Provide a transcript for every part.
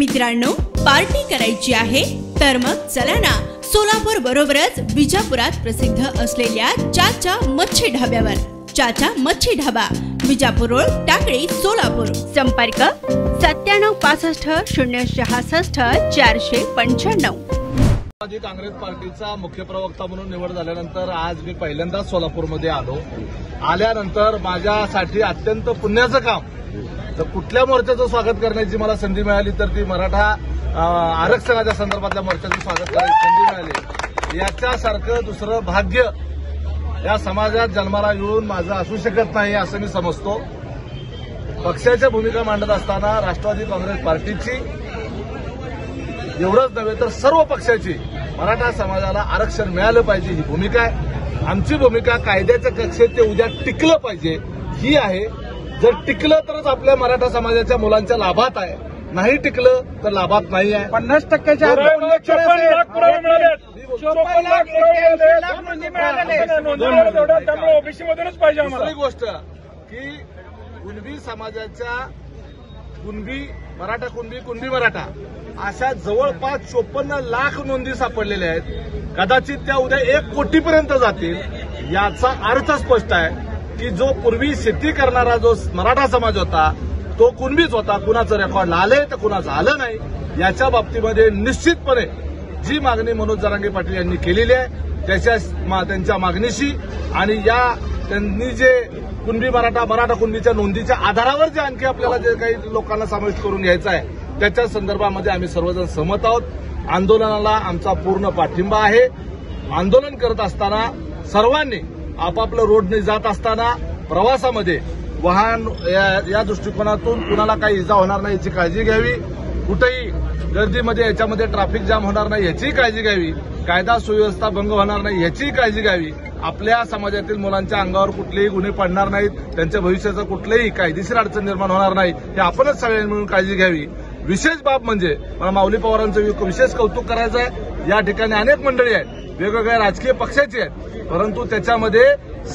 मित्रांनो, पार्टी करायची आहे तर मग चला ना, सोलापूर बरोबरच विजापुरात प्रसिद्ध असलेल्या चाचा मच्छी ढाब्यावर। चाचा मच्छी ढाबा, विजापूर रोड, टाकळी, सोलापूर। संपर्क 9765 066 495। काँग्रेस पार्टीचा मुख्य प्रवक्ता म्हणून निवड झाल्यानंतर आज मी पहिल्यांदाच सोलापूरमध्ये आल्यानंतर माझ्यासाठी अत्यंत पुण्याचं काम, तर कुठल्या मोर्चाचं स्वागत करण्याची मला संधी मिळाली तर ती मराठा आरक्षणाच्या संदर्भातल्या मोर्चाचं स्वागत करण्याची संधी मिळाली। याच्यासारखं दुसरं भाग्य या समाजात जन्माला येऊन माझं असू शकत नाही असं मी समजतो। पक्षाच्या भूमिका मांडत असताना राष्ट्रवादी काँग्रेस पार्टीची एवढंच नव्हे तर सर्व पक्षाची मराठा समाजाला आरक्षण मिळालं पाहिजे ही भूमिका आहे। आमची भूमिका कायद्याच्या कक्षेत ते उद्या टिकलं पाहिजे ही आहे। जर टिकलं तरच आपल्या मराठा समाजाच्या मुलांच्या लाभात आहे, नाही टिकलं तर लाभात नाही आहे। 50%च्या ओबीसीमधूनच पाहिजे। दुसरी गोष्ट की कुणबी समाजाच्या मराठा कुणबी मराठा अशा जवळपास 54 लाख नोंदी सापडलेल्या आहेत। कदाचित त्या उद्या 1 कोटीपर्यंत जातील। याचा अर्थ स्पष्ट आहे की जो पूर्वी शेती करणारा जो मराठा समाज होता तो कुणबीच होता। कुणाचं रेकॉर्ड आलंय तर कुणाचं आलं नाही। याच्या बाबतीमध्ये निश्चितपणे जी मागणी मनोज जरांगे पाटील यांनी केलेली आहे त्यांच्या मागणीशी आणि त्यांनी जे कुणबी मराठा कुणबीच्या नोंदीच्या आधारावर जे आणखी आपल्याला जे काही लोकांना समाविष्ट करून घ्यायचं आहे त्याच्या संदर्भामध्ये आम्ही सर्वजण सहमत आहोत। आंदोलनाला आमचा पूर्ण पाठिंबा आहे। आंदोलन करत असताना सर्वांनी आपापलं रोडने जात असताना प्रवासामध्ये वाहन या दृष्टिकोनातून कुणाला काही इजा होणार नाही याची काळजी घ्यावी। कुठेही गर्दीमध्ये याच्यामध्ये ट्रॅफिक जाम होणार नाही याची काळजी घ्यावी। कायदा सुव्यवस्था भंग होणार नाही याची काळजी घ्यावी। आपल्या समाजातील मुलांच्या अंगावर कुठलेही गुन्हे पडणार नाहीत, त्यांच्या भविष्याचं कुठलेही कायदेशीर अडचण निर्माण होणार नाही हे आपणच सगळ्यांनी मिळून काळजी घ्यावी। विशेष बाब म्हणजे मला माऊली पवारांचं विशेष कौतुक करायचं आहे। या ठिकाणी अनेक मंडळी आहेत, वेगवेगळ्या राजकीय पक्षाची आहेत, परंतु त्याच्यामध्ये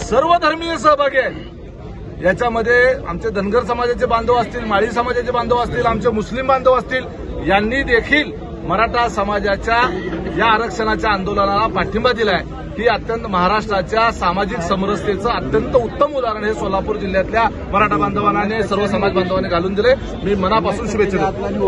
सर्व धर्मीय सहभागी आहेत। याच्यामध्ये आमचे धनगर समाजाचे बांधव असतील, माळी समाजाचे बांधव असतील, आमचे मुस्लिम बांधव असतील, यांनी देखील मराठा समाजाच्या या आरक्षणाच्या आंदोलनाला पाठिंबा दिलाय। ही अत्यंत महाराष्ट्राच्या सामाजिक समरसतेचं अत्यंत उत्तम उदाहरण हे सोलापूर जिल्ह्यातल्या मराठा बांधवांनी सर्व समाज बांधवांनी घालून दिले। मी मनापासून शुभेच्छा देतो।